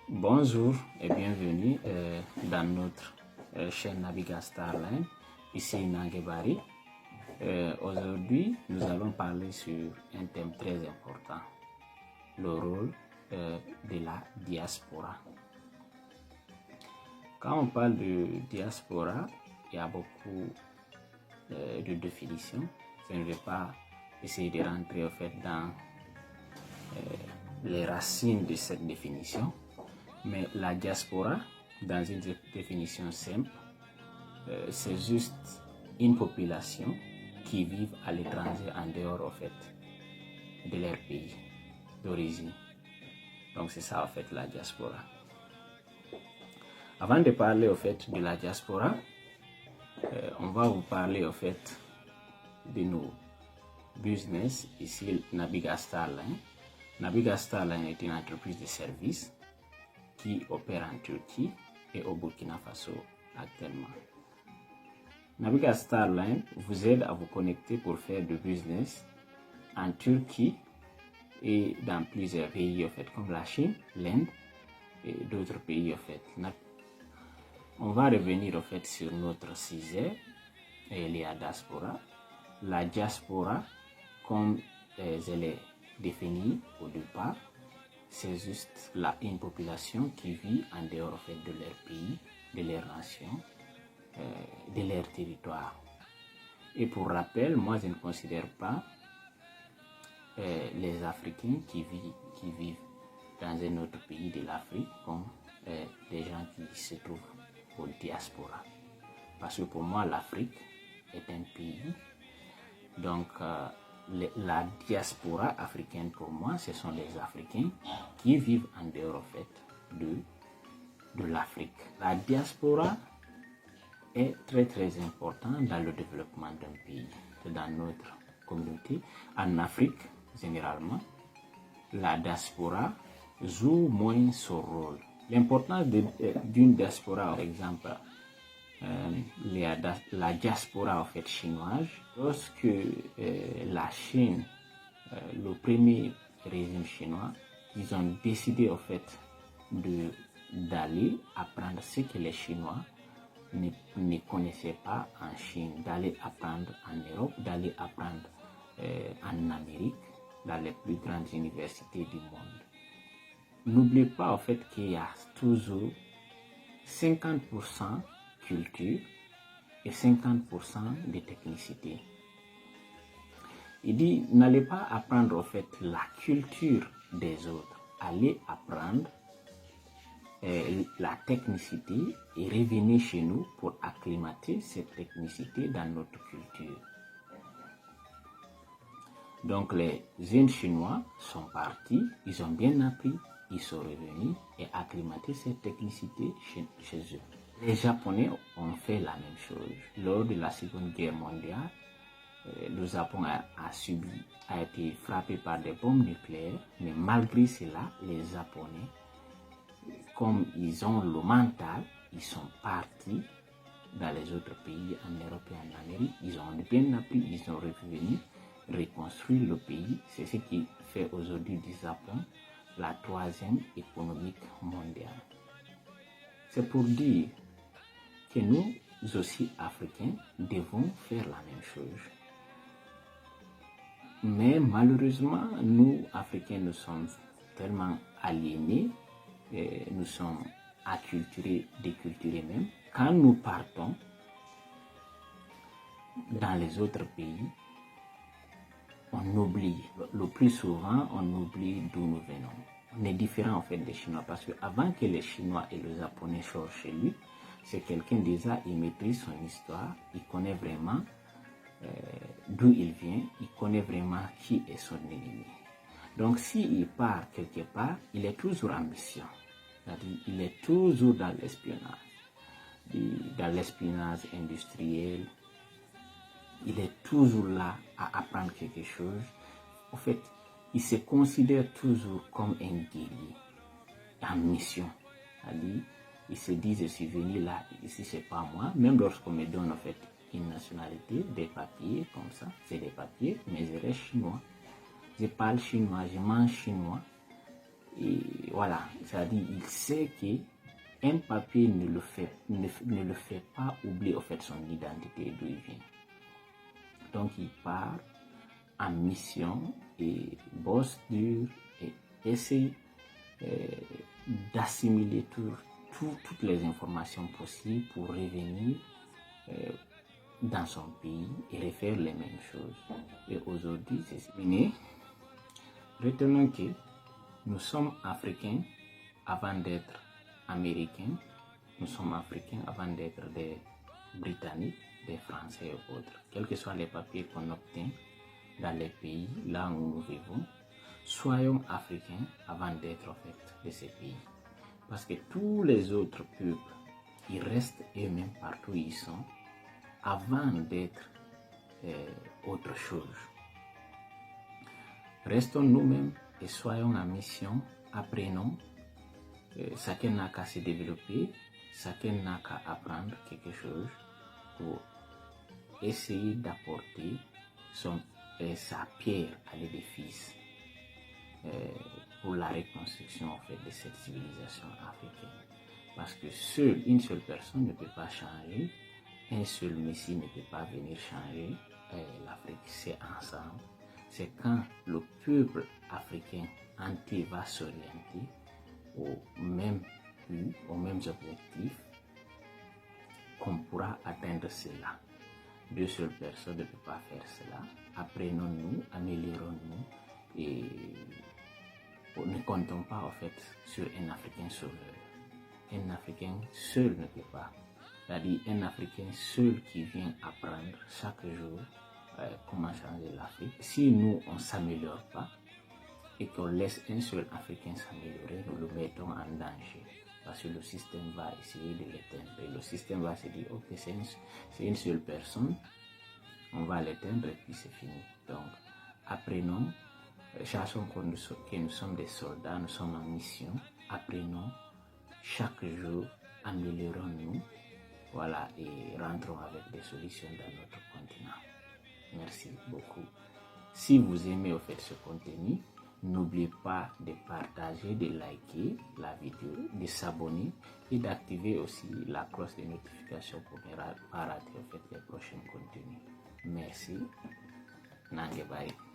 Bonjour et bienvenue dans notre chaîne Naviga Starline, ici Nangebari. Aujourd'hui, nous allons parler sur un thème très important, le rôle de la diaspora. Quand on parle de diaspora, il y a beaucoup de définitions. Je ne vais pas essayer de rentrer en fait dans les racines de cette définition. Mais la diaspora, dans une définition simple, c'est juste une population qui vit à l'étranger en dehors en fait, de leur pays d'origine. Donc c'est ça en fait la diaspora. Avant de parler au fait de la diaspora, on va vous parler au fait de nos business ici Naviga Starline. Naviga Starline est une entreprise de services qui opère en Turquie et au Burkina Faso actuellement. Naviga Starline vous aide à vous connecter pour faire du business en Turquie et dans plusieurs pays en fait, comme la Chine, l'Inde et d'autres pays en fait. On va revenir en fait sur notre sujet, la diaspora. La diaspora, comme elle est définie au départ, c'est juste une population qui vit en dehors en fait, de leur pays, de leur nation, de leur territoire. Et pour rappel, moi je ne considère pas les Africains qui vivent dans un autre pays de l'Afrique comme des gens qui se trouvent au diaspora. Parce que pour moi, l'Afrique est un pays. Donc, la diaspora africaine, pour moi, ce sont les Africains qui vivent en dehors, en fait, de l'Afrique. La diaspora est très important dans le développement d'un pays, dans notre communauté. En Afrique, généralement, la diaspora joue moins son rôle. L'importance d'une diaspora, par exemple, la diaspora en fait chinoise, lorsque la Chine, le premier régime chinois, ils ont décidé en fait d'aller apprendre ce que les Chinois ne connaissaient pas en Chine, d'aller apprendre en Europe, d'aller apprendre en Amérique, dans les plus grandes universités du monde. N'oubliez pas en fait qu'il y a toujours 50% culture et 50% de technicité. Il dit, n'allez pas apprendre en fait la culture des autres, allez apprendre la technicité et revenez chez nous pour acclimater cette technicité dans notre culture. Donc les jeunes Chinois sont partis, ils ont bien appris, ils sont revenus et acclimaté cette technicité chez eux. Les Japonais ont fait la même chose. Lors de la Seconde Guerre mondiale, le Japon a été frappé par des bombes nucléaires, mais malgré cela, les Japonais, comme ils ont le mental, ils sont partis dans les autres pays, en Europe et en Amérique. Ils ont bien appris, ils sont revenus reconstruire le pays. C'est ce qui fait aujourd'hui du Japon la troisième économique mondiale. C'est pour dire que nous aussi, Africains, devons faire la même chose. Mais malheureusement, nous, Africains, nous sommes tellement aliénés, nous sommes acculturés, déculturés même. Quand nous partons dans les autres pays, on oublie, le plus souvent, on oublie d'où nous venons. On est différent en fait des Chinois parce qu'avant que les Chinois et les Japonais sortent chez lui, c'est quelqu'un déjà, il maîtrise son histoire, il connaît vraiment d'où il vient, il connaît vraiment qui est son ennemi. Donc s'il part quelque part, il est toujours en mission. C'est-à-dire, il est toujours dans l'espionnage industriel. Il est toujours là à apprendre quelque chose. En fait, il se considère toujours comme un guerrier en mission. C'est-à-dire, il se dit, je suis venu là, ici c'est pas moi. Même lorsqu'on me donne en fait une nationalité, des papiers comme ça, c'est des papiers, mais je reste chinois. Je parle chinois, je mange chinois. Et voilà, c'est-à-dire il sait que un papier ne le fait pas oublier au fait son identité et d'où il vient. Donc il part en mission et bosse dur et essaie d'assimiler toutes les informations possibles pour revenir dans son pays et refaire les mêmes choses. Et aujourd'hui, c'est fini. Retenons que nous sommes africains avant d'être américains. Nous sommes africains avant d'être des Britanniques, des Français et autres. Quels que soient les papiers qu'on obtient dans les pays là où nous vivons, soyons africains avant d'être en fait de ces pays. Parce que tous les autres peuples, ils restent eux-mêmes partout où ils sont avant d'être autre chose. Restons nous-mêmes et soyons en mission, apprenons. Chacun n'a qu'à se développer, chacun n'a qu'à apprendre quelque chose pour essayer d'apporter sa pierre à l'édifice pour la reconstruction en fait, de cette civilisation africaine. Parce que une seule personne ne peut pas changer, un seul messie ne peut pas venir changer l'Afrique. C'est ensemble. C'est quand le peuple africain entier va s'orienter aux mêmes buts, aux mêmes objectifs, qu'on pourra atteindre cela. Deux seules personnes ne peuvent pas faire cela. Apprenons-nous, améliorons-nous et ne comptons pas en fait sur un Africain sauveur. Un Africain seul ne peut pas. C'est-à-dire un Africain seul qui vient apprendre chaque jour comment changer l'Afrique. Si nous, on ne s'améliore pas et qu'on laisse un seul Africain s'améliorer, nous le mettons en danger. Parce que le système va essayer de l'éteindre. Et le système va se dire, ok, c'est une seule personne, on va l'éteindre et puis c'est fini. Donc, apprenons, sachons que nous sommes des soldats, nous sommes en mission, apprenons chaque jour, améliorons-nous, voilà, et rentrons avec des solutions dans notre continent. Merci beaucoup. Si vous aimez au fait ce contenu, n'oubliez pas de partager, de liker la vidéo, de s'abonner et d'activer aussi la cloche de notification pour ne pas rater en fait les prochains contenus. Merci. Nange bye.